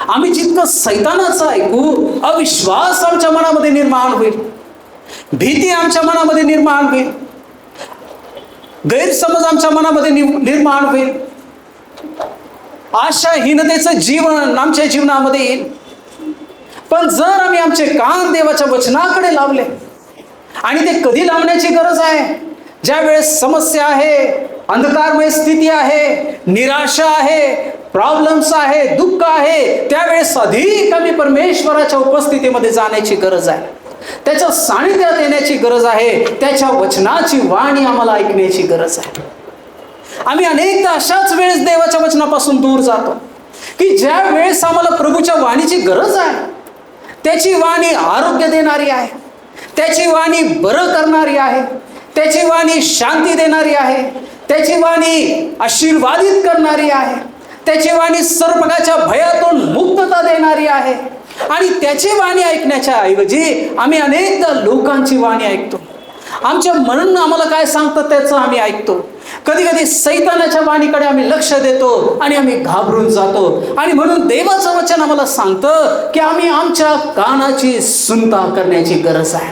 आम्ही जितकं सैतानाचं ऐकू, अविश्वास आमच्या मनामध्ये निर्माण होईल, भीती आमच्या मनामध्ये निर्माण होईल, गैरसमज आमच्या मनामध्ये निर्माण होईल, आशाहीनतेचं जीवन आमच्या जीवनामध्ये येईल. पण जर आम्ही आमचे कान देवाच्या वचनाकडे लावले, आणि ते कधी लावण्याची गरज आहे? ज्या वेळेस समस्या आहे, अंधकारमय स्थिती आहे, निराशा आहे, प्रॉब्लेम्स आहे, दुःख आहे, त्यावेळेस अधिक आम्ही परमेश्वराच्या उपस्थितीमध्ये जाण्याची गरज आहे, त्याच्या सानिध्यात येण्याची गरज आहे, त्याच्या वचनाची वाणी आम्हाला ऐकण्याची गरज आहे. आम्ही अनेकदा अशाच वेळेस देवाच्या वचनापासून दूर जातो की ज्या वेळेस आम्हाला प्रभूच्या वाणीची गरज आहे, त्याची वाणी आरोग्य देणारी आहे, त्याची वाणी बरं करणारी आहे, त्याची वाणी शांती देणारी आहे, त्याची वाणी आशीर्वादित करणारी आहे, त्याची वाणी सर्पगाच्या भयातून मुक्तता देणारी आहे. आणि त्याची वाणी ऐकण्याच्या ऐवजी आम्ही अनेकदा लोकांची वाणी ऐकतो. आमच्या मन आम्हाला काय सांगतं त्याचं आम्ही ऐकतो. कधी कधी सैतानाच्या वाणीकडे आम्ही लक्ष देतो आणि आम्ही घाबरून जातो. आणि म्हणून देवाचं वचन आम्हाला सांगतं की आम्ही आमच्या कानाची सुनता करण्याची गरज आहे.